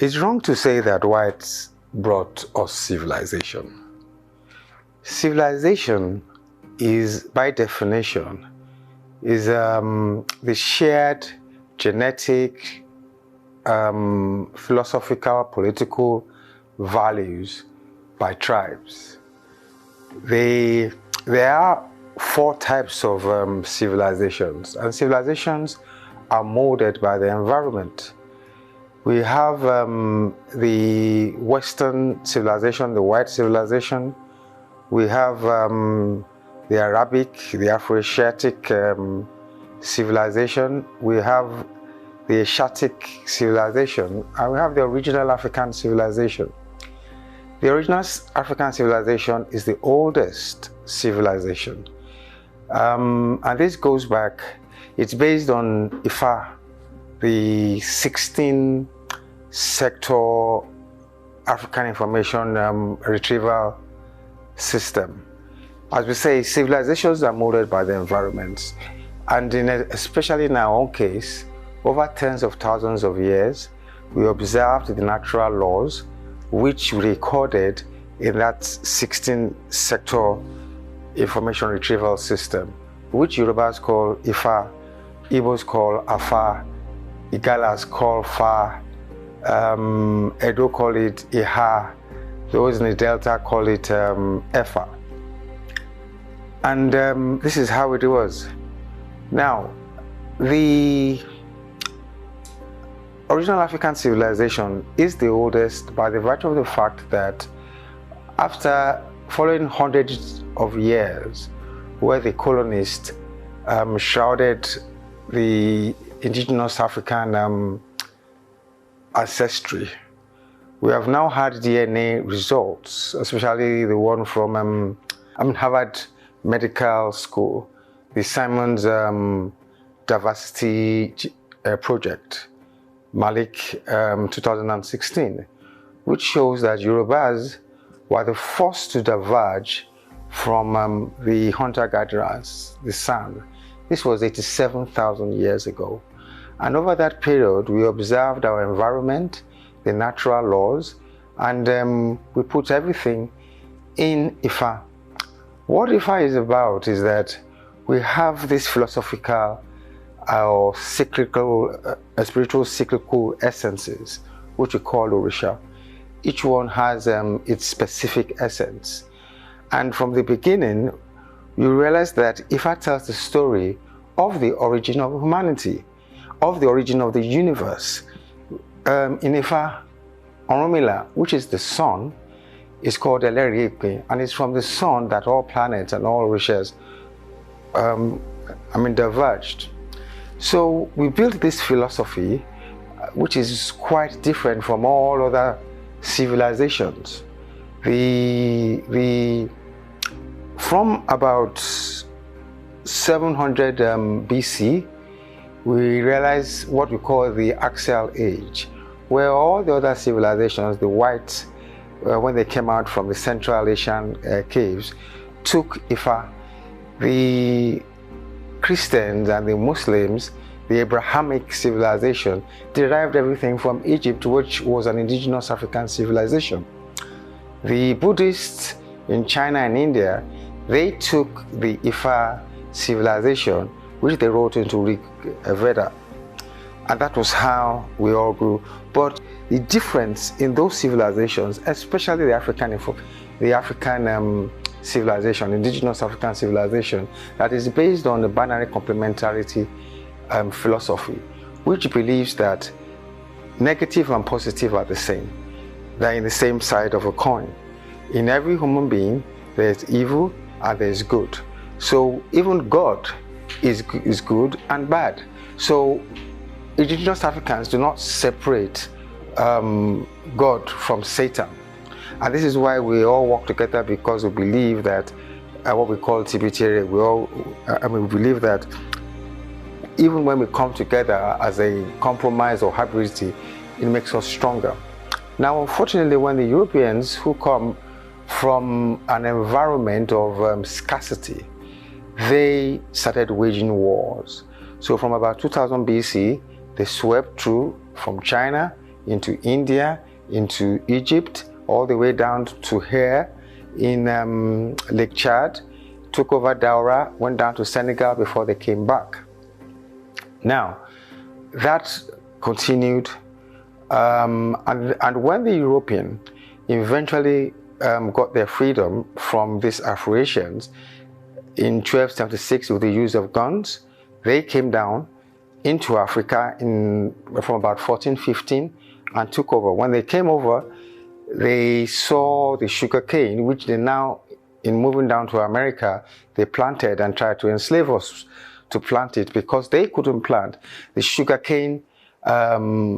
It's wrong to say that whites brought us civilization. Civilization is, by definition, is the shared genetic, philosophical, political values by tribes. There are 4 types of civilizations, and civilizations are molded by the environment. We have the Western civilization, the white civilization. We have the Arabic, the Afro-Asiatic civilization. We have the Asiatic civilization, and we have the original African civilization. The original African civilization is the oldest civilization. And this goes back, it's based on Ifa, the 16-sector African information retrieval system. As we say, civilizations are molded by the environment. And especially in our own case, over tens of thousands of years, we observed the natural laws which we recorded in that 16-sector information retrieval system, which Yorubas call Ifa, Igbos call Afa, Igalas call Fa, Edo call it Iha, those in the Delta call it Efa. And this is how it was. Now, the original African civilization is the oldest by the virtue of the fact that after following hundreds of years where the colonists shrouded the indigenous African ancestry, we have now had DNA results, especially the one from Harvard Medical School, the Simon's Diversity Project, Malik 2016, which shows that Yorubas were the first to diverge from the hunter-gatherers, the San. This was 87,000 years ago. And over that period, we observed our environment, the natural laws, and we put everything in Ifa. What Ifa is about is that we have this philosophical or cyclical, spiritual cyclical essences, which we call Orisha. Each one has its specific essence. And from the beginning, you realize that Ifa tells the story of the origin of humanity, of the origin of the universe. In Ifa, Orunmila, which is the sun, is called Eleri-Ipe, and it's from the sun that all planets and all Orishas diverged. So we built this philosophy, which is quite different from all other civilizations. From about 700 BC, we realize what we call the Axial Age, where all the other civilizations, the whites, when they came out from the Central Asian caves, took Ifa. The Christians and the Muslims, the Abrahamic civilization, derived everything from Egypt, which was an indigenous African civilization. The Buddhists in China and India, they took the Ifa civilization, which they wrote into Rig Veda. And that was how we all grew. But the difference in those civilizations, especially the African civilization, indigenous African civilization, that is based on the binary complementarity philosophy, which believes that negative and positive are the same. They're in the same side of a coin. In every human being, there's evil and there's good. So even God is good and bad. So indigenous Africans do not separate God from Satan. And this is why we all work together, because we believe that what we call TBTRA, we believe that even when we come together as a compromise or hybridity, it makes us stronger. Now, unfortunately, when the Europeans, who come from an environment of scarcity, they started waging wars. So from about 2000 BC, they swept through from China, into India, into Egypt, all the way down to here in Lake Chad, took over Daura, went down to Senegal before they came back. Now, that continued, and when the European eventually got their freedom from these aspirations in 1276 with the use of guns, they came down into Africa from about 1415 and took over. When they came over, they saw the sugar cane, which they now, in moving down to America, they planted and tried to enslave us to plant it because they couldn't plant. The sugar cane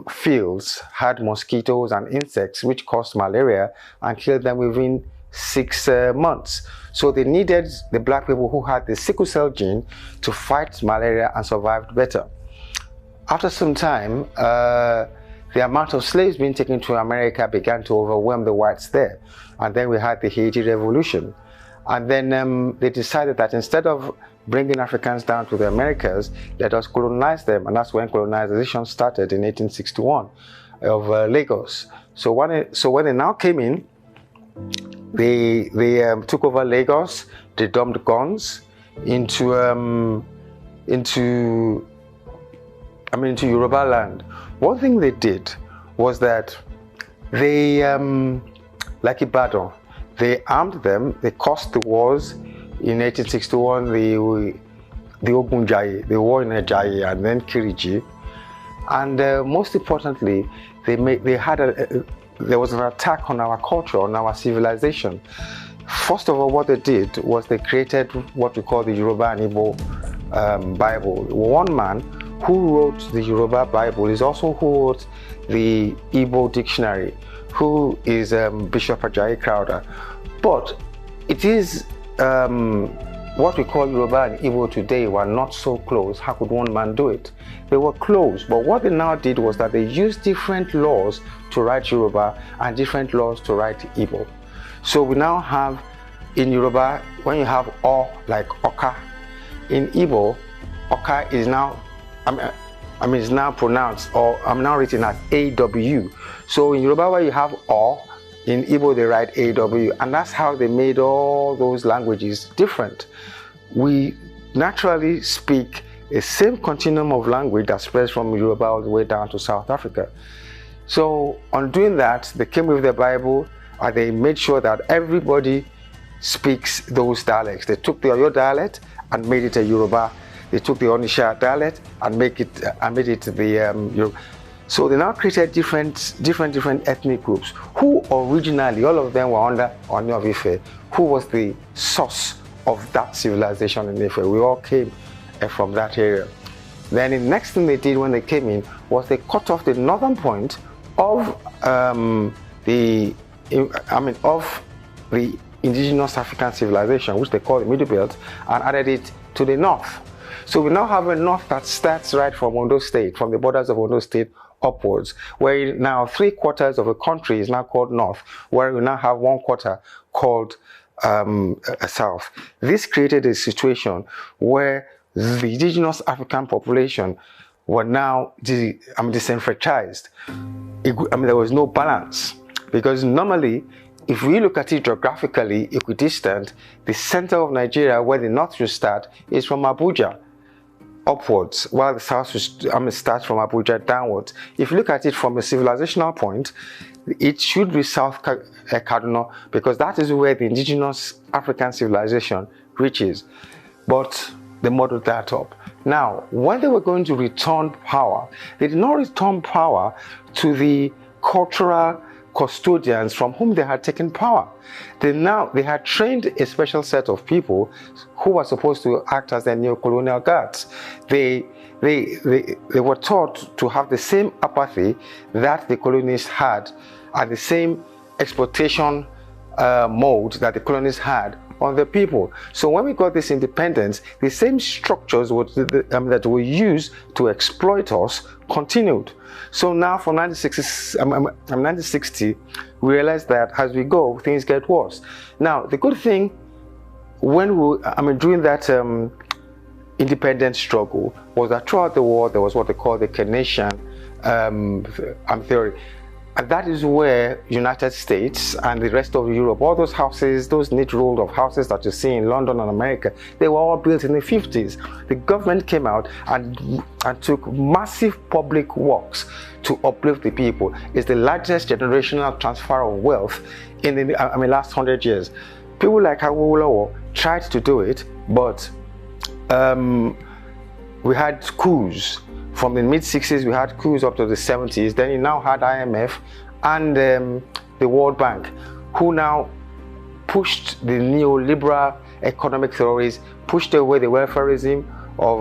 fields had mosquitoes and insects which caused malaria and killed them within 6 months. So they needed the black people who had the sickle cell gene to fight malaria and survived better. After some time, the amount of slaves being taken to America began to overwhelm the whites there. And then we had the Haiti Revolution. And then they decided that instead of bringing Africans down to the Americas, let us colonize them. And that's when colonization started in 1861 of Lagos. So when they now came in, they took over Lagos. They dumped guns into Yoruba land. One thing they did was that they, like Ibadan, they armed them. They caused the wars. In 1861, the Ogunjaye, the war in Ajayi, and then Kiriji. And most importantly, there was an attack on our culture, on our civilization. First of all, what they did was they created what we call the Yoruba and Igbo Bible. One man who wrote the Yoruba Bible is also who wrote the Igbo dictionary, who is Bishop Ajayi Crowther. But it is what we call Yoruba and Igbo today were not so close. How could one man do it? They were close, but what they now did was that they used different laws to write Yoruba and different laws to write Igbo. So we now have in Yoruba, when you have O like Oka, in Igbo, Oka is now, is now pronounced, or I'm now written as AW. So in Yoruba, where you have O, in Igbo they write AW, and that's how they made all those languages different. We naturally speak a same continuum of language that spreads from Yoruba all the way down to South Africa. So on doing that, they came with the Bible and they made sure that everybody speaks those dialects. They took the Oyo dialect and made it a Yoruba. They took the Onisha dialect and made it the Yoruba. So they now created different ethnic groups who originally, all of them were under Oni of Ife, who was the source of that civilization in Ife. We all came from that area. Then the next thing they did when they came in was they cut off the northern point of the indigenous African civilization, which they call the Middle Belt, and added it to the north. So we now have a north that starts right from Ondo State, from the borders of Ondo State upwards, where now 3/4 of a country is now called north, where we now have 1/4 called south. This created a situation where the indigenous African population were now disenfranchised. There was no balance, because normally, if we look at it geographically equidistant, the center of Nigeria, where the north should start, is from Abuja upwards, while the south starts from Abuja downwards. If you look at it from a civilizational point, it should be South Kaduna, because that is where the indigenous African civilization reaches. But they modeled that up. Now, when they were going to return power, they did not return power to the cultural custodians from whom they had taken power. They had trained a special set of people who were supposed to act as their neo-colonial guards. They were taught to have the same apathy that the colonists had, and the same exploitation mode that the colonists had on the people. So when we got this independence, the same structures that were used to exploit us continued. So now from 1960, we realized that as we go, things get worse. Now, the good thing, during that independence struggle, was that throughout the war, there was what they call the Keynesian theory. And that is where United States and the rest of Europe, all those houses, those neat rows of houses that you see in London and America, they were all built in the 50s. The government came out and took massive public works to uplift the people. It's the largest generational transfer of wealth in the last 100 years. People like Awolowo tried to do it, but we had coups. From the mid-60s, we had coups up to the 70s. Then you now had IMF and the World Bank, who now pushed the neoliberal economic theories, pushed away the welfarism of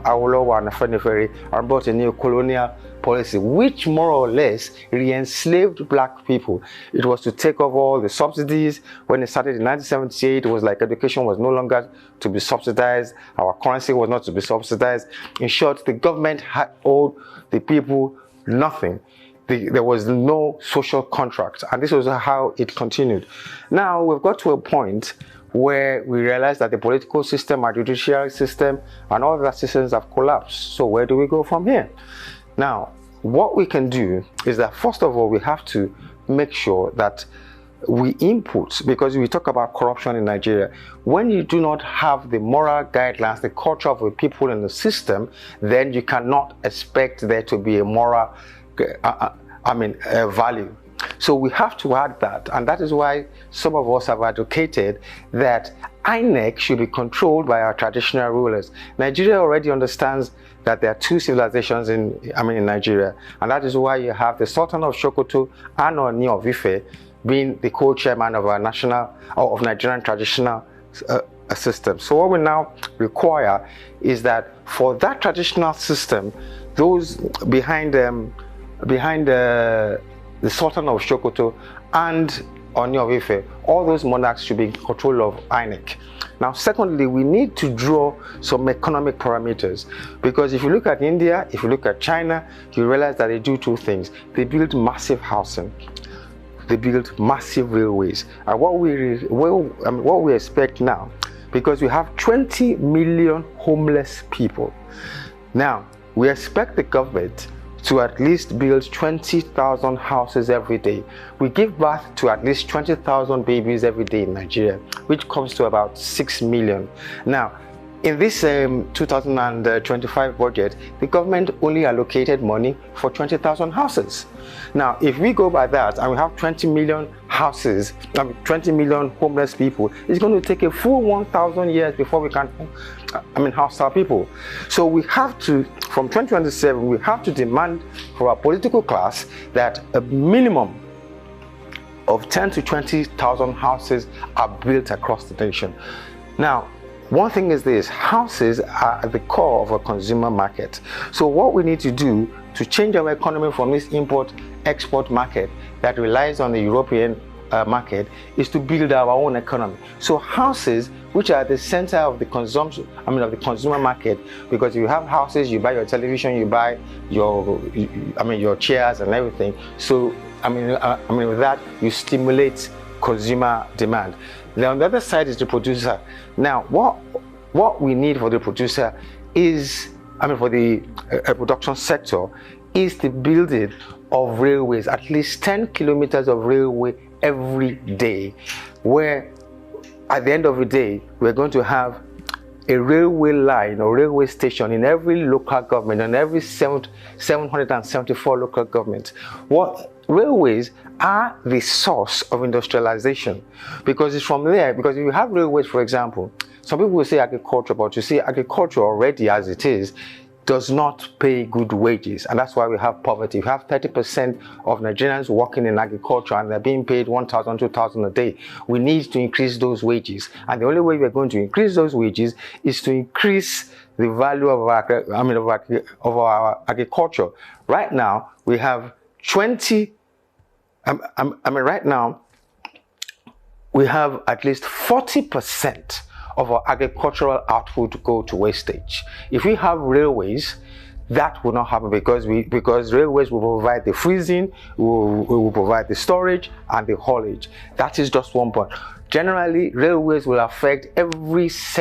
Awolowo and Afenifere, and brought a new colonial policy, which more or less re-enslaved black people. It was to take off all the subsidies. When it started in 1978, it was like education was no longer to be subsidized. Our currency was not to be subsidized. In short, the government had owed the people nothing. There was no social contract, and this was how it continued. Now we've got to a point where we realize that the political system, our judicial system, and all the systems have collapsed. So where do we go from here? Now, what we can do is that, first of all, we have to make sure that we input, because we talk about corruption in Nigeria. When you do not have the moral guidelines, the culture of the people in the system, then you cannot expect there to be a moral value. So we have to add that, and that is why some of us have advocated that INEC should be controlled by our traditional rulers. Nigeria already understands that there are two civilizations in Nigeria, and that is why you have the Sultan of Sokoto and Oni of Ife being the co-chairman of our Nigerian traditional system. So what we now require is that for that traditional system, those behind the Sultan of Sokoto and Oni of Ife, all those monarchs should be in control of INEC. Now, secondly, we need to draw some economic parameters, because if you look at India, if you look at China, you realize that they do two things. They build massive housing, they build massive railways, and what we expect now, because we have 20 million homeless people. Now, we expect the government to at least build 20,000 houses every day. We give birth to at least 20,000 babies every day in Nigeria, which comes to about 6 million. Now, in this 2025 budget, the government only allocated money for 20,000 houses. Now, if we go by that and we have 20 million houses, 20 million homeless people, it's going to take a full 1,000 years before we can house our people. So we have to, from 2027, we have to demand for our political class that a minimum of 10 to 20,000 houses are built across the nation. Now, one thing is this: houses are at the core of a consumer market. So what we need to do to change our economy from this import-export market that relies on the European market is to build our own economy. So houses, which are at the center of the consumption, of the consumer market, because you have houses, you buy your television, you buy your chairs and everything. So with that, you stimulate consumer demand. Then on the other side is the producer. Now, what we need for the producer is, for the production sector, is the building of railways, at least 10 kilometers of railway every day, where at the end of the day, we're going to have a railway line or railway station in every local government, and every 774 local governments. Railways are the source of industrialization, because it's from there. Because if you have railways, for example, some people will say agriculture, but you see, agriculture already as it is does not pay good wages, and that's why we have poverty. We have 30% of Nigerians working in agriculture, and they're being paid 1,000, 2,000 a day. We need to increase those wages, and the only way we're going to increase those wages is to increase the value of our agriculture. Right now, we have 20. Right now, we have at least 40% of our agricultural output go to wastage. If we have railways, that will not happen, because railways will provide the freezing, will provide the storage and the haulage. That is just one point. Generally, railways will affect every